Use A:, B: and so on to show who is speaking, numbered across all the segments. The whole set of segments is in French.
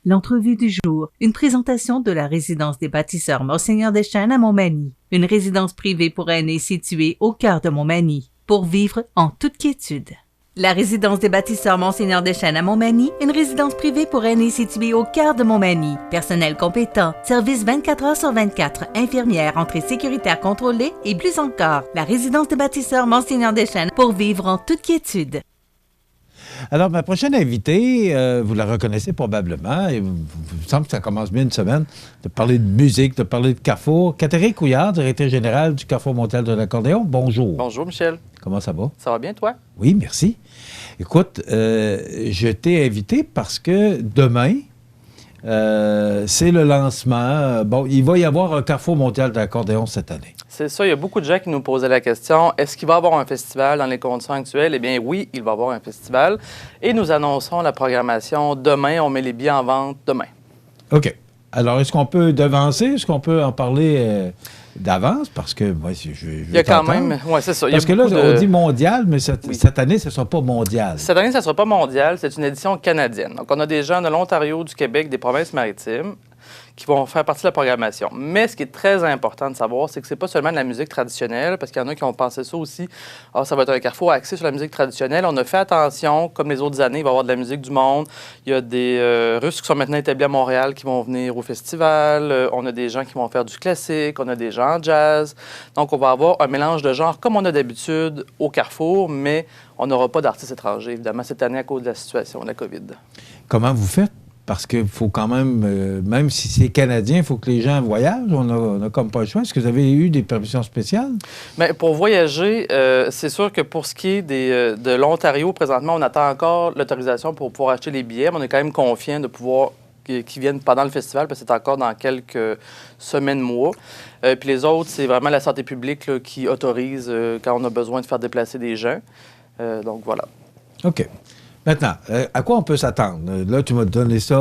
A: L'entrevue du jour, une présentation de la résidence des bâtisseurs Monseigneur Deschênes à Montmagny, une résidence privée pour aînés située au cœur de Montmagny, pour vivre en toute quiétude. La résidence des bâtisseurs Monseigneur Deschênes à Montmagny, une résidence privée pour aînés située au cœur de Montmagny. Personnel compétent, service 24 heures sur 24, infirmière, entrée sécuritaire contrôlée et plus encore. La résidence des bâtisseurs Monseigneur Deschênes pour vivre en toute quiétude.
B: Alors, ma prochaine invitée, vous la reconnaissez probablement, et il me semble que ça commence bien une semaine, de parler de musique, de parler de Carrefour. Catherine Couillard, directrice générale du Carrefour mondial de l'accordéon, bonjour.
C: Bonjour, Michel.
B: Comment ça va?
C: Ça va bien, toi?
B: Oui, merci. Écoute, je t'ai invité parce que demain, c'est le lancement. Bon, il va y avoir un Carrefour mondial de l'accordéon cette année.
C: C'est ça, il y a beaucoup de gens qui nous posaient la question, est-ce qu'il va y avoir un festival dans les conditions actuelles? Eh bien oui, il va y avoir un festival. Et nous annonçons la programmation demain. On met les billets en vente demain.
B: OK. Alors, est-ce qu'on peut devancer? Est-ce qu'on peut en parler d'avance? Parce que moi, je
C: il y a quand même... Oui, c'est ça.
B: Parce que là, on dit mondial, mais cette année, ce ne sera pas mondial.
C: Cette année, ça ne sera pas mondial. C'est une édition canadienne. Donc, on a des gens de l'Ontario, du Québec, des provinces maritimes qui vont faire partie de la programmation. Mais ce qui est très important de savoir, c'est que c'est pas seulement de la musique traditionnelle, parce qu'il y en a qui ont pensé ça aussi. Ah, ça va être un carrefour axé sur la musique traditionnelle. On a fait attention, comme les autres années, il va y avoir de la musique du monde. Il y a des Russes qui sont maintenant établis à Montréal qui vont venir au festival. On a des gens qui vont faire du classique. On a des gens en jazz. Donc, on va avoir un mélange de genres comme on a d'habitude au carrefour, mais on n'aura pas d'artistes étrangers, évidemment, cette année à cause de la situation de la COVID.
B: Comment vous faites? Parce qu'il faut quand même si c'est canadien, il faut que les gens voyagent. On a comme pas le choix. Est-ce que vous avez eu des permissions spéciales?
C: Bien, pour voyager, c'est sûr que pour ce qui est de l'Ontario, présentement, on attend encore l'autorisation pour pouvoir acheter les billets, mais on est quand même confiant de pouvoir qu'ils viennent pendant le festival, parce que c'est encore dans quelques semaines, mois. Puis les autres, c'est vraiment la santé publique là, qui autorise quand on a besoin de faire déplacer des gens. Donc, voilà.
B: OK. Maintenant, à quoi on peut s'attendre? Là, tu m'as donné ça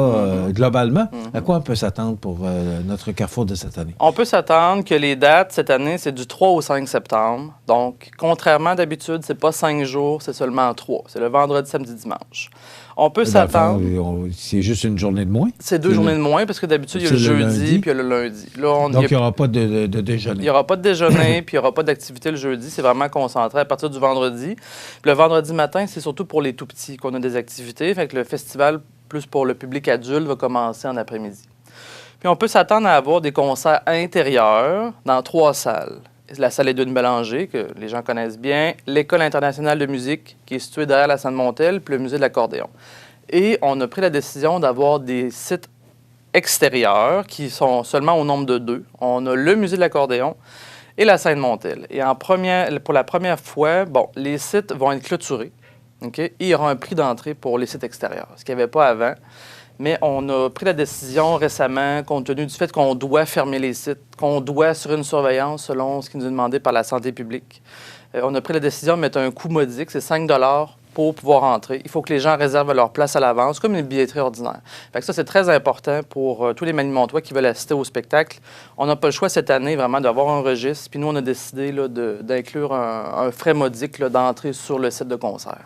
B: globalement. À quoi on peut s'attendre pour notre Carrefour de cette année?
C: On peut s'attendre que les dates, cette année, c'est du 3 au 5 septembre. Donc, contrairement d'habitude, c'est pas 5 jours, c'est seulement 3. C'est le vendredi, samedi, dimanche. On peut s'attendre...
B: C'est juste une journée de moins?
C: C'est 2 journées de moins, parce que d'habitude, il y a le jeudi puis il y a le lundi. Là,
B: donc, il n'y aura pas de déjeuner? Il
C: n'y aura pas de déjeuner, puis il n'y aura pas d'activité le jeudi. C'est vraiment concentré à partir du vendredi. Puis le vendredi matin, c'est surtout pour les tout-petits qu'on a des activités. Fait que le festival, plus pour le public adulte, va commencer en après-midi. Puis on peut s'attendre à avoir des concerts intérieurs dans 3 salles. La salle Edwin Bélanger, que les gens connaissent bien, l'École internationale de musique, qui est située derrière la Sainte-Montel, puis le musée de l'accordéon. Et on a pris la décision d'avoir des sites extérieurs qui sont seulement au nombre de 2. On a le musée de l'accordéon et la Sainte-Montel. Et pour la première fois, bon, les sites vont être clôturés. Okay? Et il y aura un prix d'entrée pour les sites extérieurs, ce qu'il n'y avait pas avant. Mais on a pris la décision récemment, compte tenu du fait qu'on doit fermer les sites, qu'on doit assurer une surveillance selon ce qui nous est demandé par la santé publique. On a pris la décision de mettre un coût modique, c'est 5 $ pour pouvoir entrer. Il faut que les gens réservent leur place à l'avance, comme une billetterie ordinaire. Fait que ça, c'est très important pour tous les Manimontois qui veulent assister au spectacle. On n'a pas le choix cette année vraiment d'avoir un registre. Puis nous, on a décidé là, d'inclure un frais modique là, d'entrée sur le site de concert.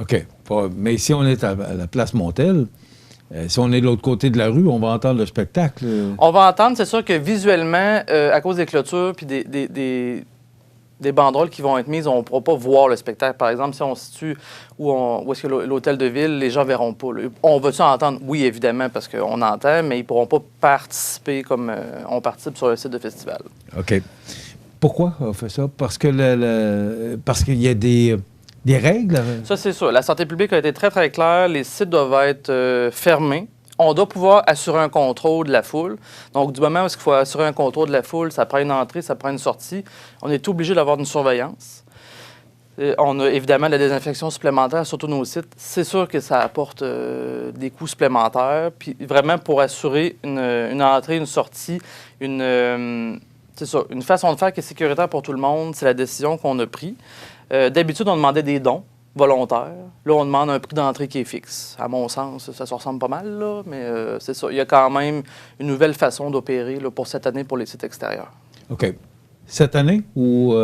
B: OK. Mais si on est à la place Montel... si on est de l'autre côté de la rue, on va entendre le spectacle.
C: On va entendre, c'est sûr que visuellement, à cause des clôtures puis des banderoles qui vont être mises, on ne pourra pas voir le spectacle. Par exemple, si on se situe où est-ce que l'hôtel de ville, les gens ne verront pas. Là. On va-tu entendre? Oui, évidemment, parce qu'on entend, mais ils ne pourront pas participer comme on participe sur le site de festival.
B: OK. Pourquoi on fait ça? Parce que parce qu'il y a des règles?
C: Ça, c'est sûr. La santé publique a été très, très claire. Les sites doivent être fermés. On doit pouvoir assurer un contrôle de la foule. Donc, du moment où il faut assurer un contrôle de la foule, ça prend une entrée, ça prend une sortie. On est obligé d'avoir une surveillance. On a évidemment la désinfection supplémentaire sur tous nos sites. C'est sûr que ça apporte des coûts supplémentaires. Puis vraiment, pour assurer une entrée, une sortie, c'est ça, une façon de faire qui est sécuritaire pour tout le monde, c'est la décision qu'on a prise. D'habitude, on demandait des dons volontaires. Là, on demande un prix d'entrée qui est fixe. À mon sens, ça se ressemble pas mal, là, mais c'est ça. Il y a quand même une nouvelle façon d'opérer là, pour cette année pour les sites extérieurs.
B: OK. Cette année ou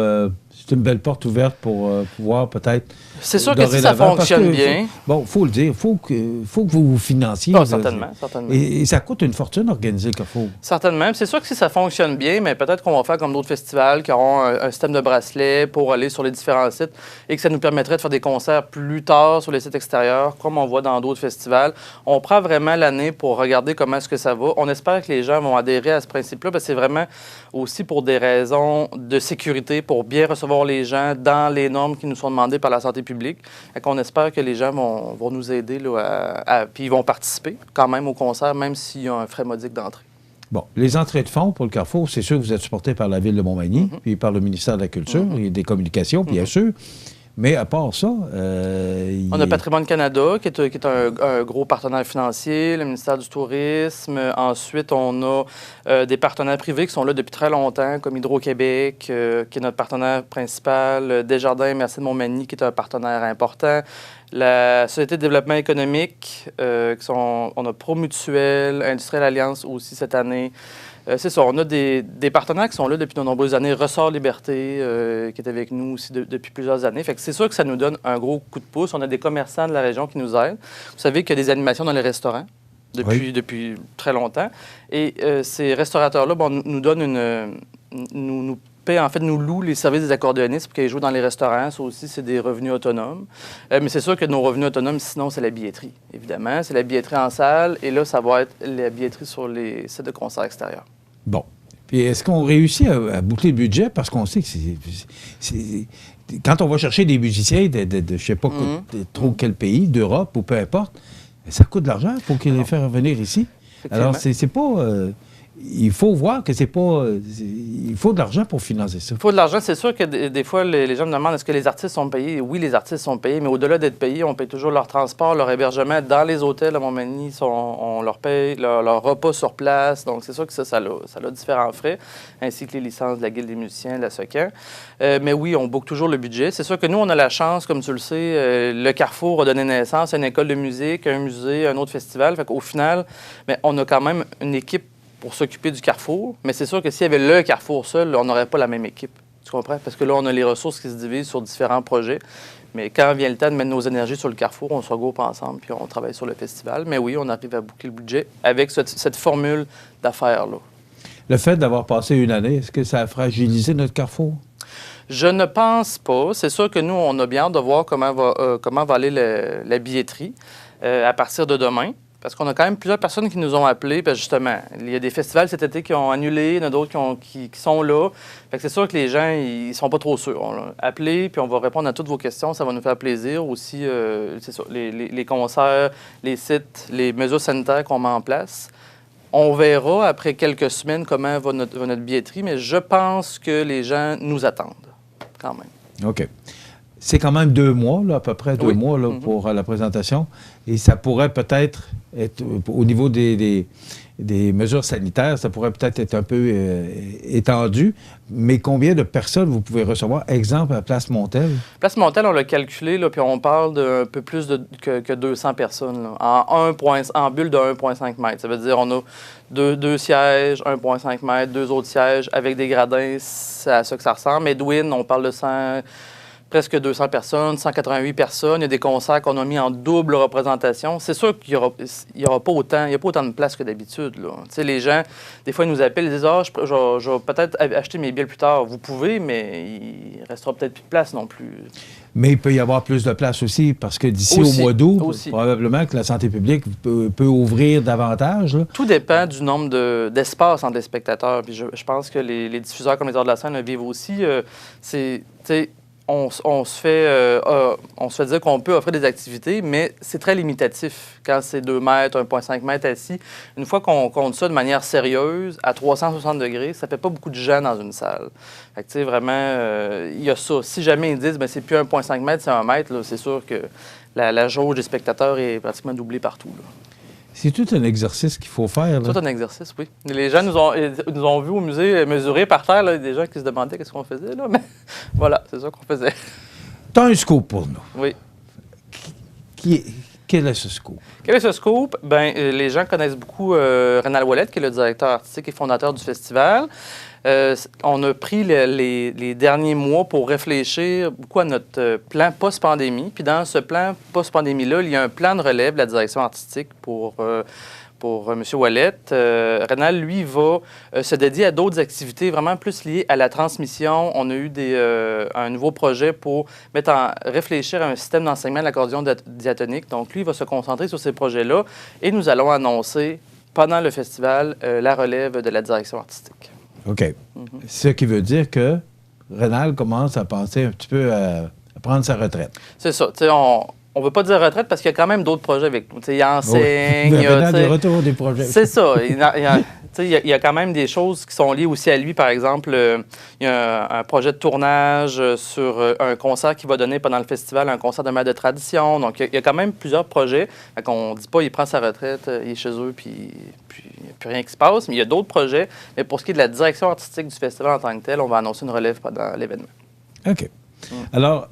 B: c'est une belle porte ouverte pour pouvoir peut-être...
C: C'est sûr que si ça fonctionne bien...
B: Bon, il faut le dire, il faut que vous vous financiez.
C: Ah, certainement.
B: Et ça coûte une fortune organiser le Carrefour.
C: Certainement. C'est sûr que si ça fonctionne bien, mais peut-être qu'on va faire comme d'autres festivals qui auront un système de bracelet pour aller sur les différents sites et que ça nous permettrait de faire des concerts plus tard sur les sites extérieurs, comme on voit dans d'autres festivals. On prend vraiment l'année pour regarder comment est-ce que ça va. On espère que les gens vont adhérer à ce principe-là, parce que c'est vraiment aussi pour des raisons de sécurité, pour bien recevoir les gens dans les normes qui nous sont demandées par la santé publique. On espère que les gens vont nous aider, là, puis ils vont participer quand même au concert, même s'il y a un frais modique d'entrée.
B: Bon, les entrées de fonds pour le Carrefour, c'est sûr que vous êtes supporté par la Ville de Montmagny, puis par le ministère de la Culture et des Communications, bien sûr. Mais à part ça...
C: on a Patrimoine Canada, qui est un gros partenaire financier, le ministère du Tourisme. Ensuite, on a des partenaires privés qui sont là depuis très longtemps, comme Hydro-Québec, qui est notre partenaire principal, Desjardins Merci de Montmagny, qui est un partenaire important. La Société de développement économique, on a Promutuel, Industrielle Alliance aussi cette année. C'est ça, on a des partenaires qui sont là depuis de nombreuses années. Ressort Liberté, qui est avec nous aussi depuis plusieurs années. Fait que c'est sûr que ça nous donne un gros coup de pouce. On a des commerçants de la région qui nous aident. Vous savez qu'il y a des animations dans les restaurants depuis très longtemps. Et ces restaurateurs-là nous donnent nous paient, en fait, nous louent les services des accordéonistes pour qu'ils jouent dans les restaurants. Ça aussi, c'est des revenus autonomes. Mais c'est sûr que nos revenus autonomes, sinon, c'est la billetterie, évidemment. C'est la billetterie en salle. Et là, ça va être la billetterie sur les sites de concerts extérieurs.
B: Bon. Puis est-ce qu'on réussit à boucler le budget? Parce qu'on sait que quand on va chercher des musiciens de je ne sais pas trop quel pays, d'Europe ou peu importe, ça coûte de l'argent pour qu'ils les fassent revenir ici. Alors, c'est pas... il faut voir que c'est pas... il faut de l'argent pour financer ça.
C: Il faut de l'argent. C'est sûr que des fois, les gens me demandent est-ce que les artistes sont payés? Oui, les artistes sont payés, mais au-delà d'être payés, on paye toujours leur transport, leur hébergement dans les hôtels à Montmagny. On leur paye leur repas sur place. Donc, c'est sûr que ça a différents frais, ainsi que les licences de la Guilde des musiciens, de la SOCAN. Mais oui, on boucle toujours le budget. C'est sûr que nous, on a la chance, comme tu le sais, le Carrefour a donné naissance à une école de musique, un musée, un autre festival. Fait qu'au final, on a quand même une équipe pour s'occuper du Carrefour, mais c'est sûr que s'il y avait le Carrefour seul, on n'aurait pas la même équipe. Tu comprends? Parce que là, on a les ressources qui se divisent sur différents projets. Mais quand vient le temps de mettre nos énergies sur le Carrefour, on se regroupe ensemble puis on travaille sur le festival. Mais oui, on arrive à boucler le budget avec cette formule d'affaires-là.
B: Le fait d'avoir passé une année, est-ce que ça a fragilisé notre Carrefour?
C: Je ne pense pas. C'est sûr que nous, on a bien hâte de voir comment va aller la billetterie à partir de demain. Parce qu'on a quand même plusieurs personnes qui nous ont appelés. Parce justement, il y a des festivals cet été qui ont annulé, il y en a d'autres qui sont là. Fait que c'est sûr que les gens, ils sont pas trop sûrs. On l'a appelé, puis on va répondre à toutes vos questions. Ça va nous faire plaisir. Aussi, c'est ça, les concerts, les sites, les mesures sanitaires qu'on met en place. On verra après quelques semaines comment va notre billetterie, mais je pense que les gens nous attendent quand même.
B: OK. C'est quand même 2 mois, là, à peu près 2 mois là, pour la présentation. Et ça pourrait peut-être être, au niveau des mesures sanitaires, ça pourrait peut-être être un peu étendu. Mais combien de personnes vous pouvez recevoir? Exemple, à Place Montel?
C: Place Montel, on l'a calculé, là, puis on parle d'un peu plus que 200 personnes, là, en bulle de 1,5 mètres. Ça veut dire on a deux sièges, 1,5 mètres, 2 autres sièges avec des gradins, c'est à ça que ça ressemble. Edwin, on parle de presque 200 personnes, 188 personnes. Il y a des concerts qu'on a mis en double représentation. C'est sûr qu'il n'y aura pas autant de place que d'habitude. Tu sais, les gens, des fois, ils nous appellent, ils disent « Ah, je vais peut-être acheter mes billets plus tard. » Vous pouvez, mais il ne restera peut-être plus de place non plus.
B: Mais il peut y avoir plus de place aussi, parce que d'ici au mois d'août, probablement que la santé publique peut ouvrir davantage. Là.
C: Tout dépend du nombre d'espaces entre les spectateurs. Puis je pense que les diffuseurs comme les Arts de la scène le vivent aussi. On se fait dire qu'on peut offrir des activités, mais c'est très limitatif quand c'est 2 mètres, 1,5 mètres assis. Une fois qu'on compte ça de manière sérieuse, à 360 degrés, ça fait pas beaucoup de gens dans une salle. Fait que, tu sais, vraiment, il y a ça. Si jamais ils disent, c'est plus 1,5 mètre, c'est 1 mètre, là, c'est sûr que la jauge des spectateurs est pratiquement doublée partout, là.
B: C'est tout un exercice qu'il faut faire.
C: Tout un exercice, oui. Les gens nous ont vus au musée mesurer par terre, là, des gens qui se demandaient qu'est-ce qu'on faisait, là, mais voilà, c'est ça qu'on faisait.
B: T'as un scoop pour nous.
C: Oui.
B: Quel est ce scoop?
C: Quel est ce scoop? Bien, les gens connaissent beaucoup Rénal Ouellette, qui est le directeur artistique et fondateur du festival. On a pris les derniers mois pour réfléchir beaucoup à notre plan post-pandémie. Puis dans ce plan post-pandémie-là, il y a un plan de relève de la direction artistique pour M. Ouellette. Rénal, lui, va se dédier à d'autres activités vraiment plus liées à la transmission. On a eu un nouveau projet pour réfléchir à un système d'enseignement de l'accordéon diatonique. Donc, lui, il va se concentrer sur ces projets-là et nous allons annoncer pendant le festival la relève de la direction artistique.
B: OK. Ce qui veut dire que Rénal commence à penser un petit peu à prendre sa retraite.
C: C'est ça. Tu sais, on ne veut pas dire retraite parce qu'il y a quand même d'autres projets avec nous. Il enseigne.
B: Oui. Rénal, de retour des projets.
C: C'est ça. Il y a quand même des choses qui sont liées aussi à lui. Par exemple, il y a un projet de tournage sur un concert qu'il va donner pendant le festival, un concert de maître de tradition. Donc, il y a quand même plusieurs projets. On ne dit pas qu'il prend sa retraite, il est chez eux, puis il n'y a plus rien qui se passe. Mais il y a d'autres projets. Mais pour ce qui est de la direction artistique du festival en tant que tel, on va annoncer une relève pendant l'événement.
B: OK. Alors,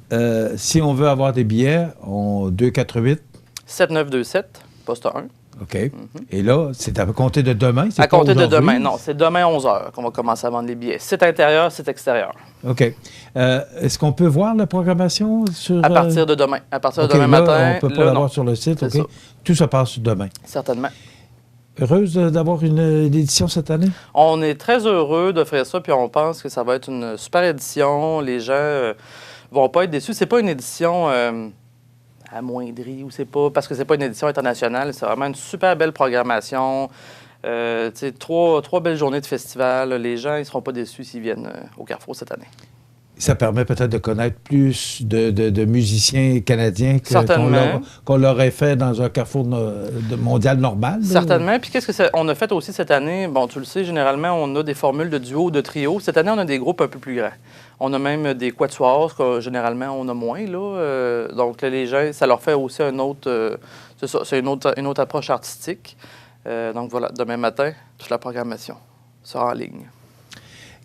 B: si on veut avoir des billets, 248
C: 7927, poste 1.
B: OK. Et là, c'est à compter de demain?
C: À compter de demain, non. C'est demain 11h qu'on va commencer à vendre les billets. Site intérieur, site extérieur.
B: OK. Est-ce qu'on peut voir la programmation sur...
C: À partir de demain. À partir de demain
B: là,
C: matin.
B: on ne peut pas l'avoir sur le site. OK.
C: Ça.
B: Tout se passe demain.
C: Certainement.
B: Heureuse d'avoir une édition cette année?
C: On est très heureux d'offrir ça, puis on pense que ça va être une super édition. Les gens vont pas être déçus. C'est pas une édition amoindrie, ou c'est pas parce que c'est pas une édition internationale. C'est vraiment une super belle programmation. Trois belles journées de festival. Les gens, ils seront pas déçus s'ils viennent au Carrefour cette année.
B: Ça permet peut-être de connaître plus de musiciens canadiens
C: Certainement.
B: qu'on l'aurait fait dans un carrefour mondial normal. Là.
C: Certainement. Puis qu'est-ce qu'on a fait aussi cette année? Bon, tu le sais, généralement, on a des formules de duo ou de trio. Cette année, on a des groupes un peu plus grands. On a même des quatuors, que généralement, on a moins. Là. Donc, là, les gens, ça leur fait aussi un autre... c'est une autre approche artistique. Donc, voilà, demain matin, toute la programmation sera en ligne.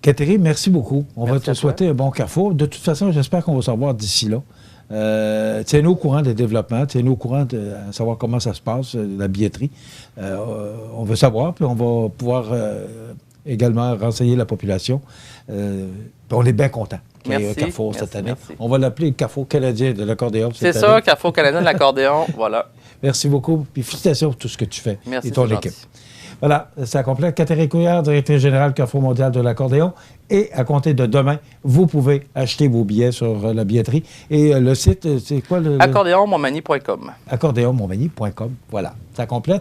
B: Catherine, merci beaucoup. On
C: Merci
B: va te souhaiter un bon carrefour. De toute façon, j'espère qu'on va se revoir d'ici là. Tiens-nous au courant des développements, tiens-nous au courant de savoir comment ça se passe, la billetterie. On veut savoir, puis on va pouvoir également renseigner la population. On est bien content qu'il y ait un Carrefour cette année. Merci. On va l'appeler le Carrefour canadien de l'accordéon cette année.
C: C'est ça, Carrefour canadien de l'accordéon, voilà.
B: Merci beaucoup, puis félicitations pour tout ce que tu fais
C: merci,
B: et ton équipe. Gentil. Voilà, ça complète. Catherine Couillard, directrice générale Carrefour mondial de l'accordéon. Et à compter de demain, vous pouvez acheter vos billets sur la billetterie. Et le site, c'est quoi? Accordéonmontmagny.com. Accordéonmontmagny.com, voilà. Ça complète.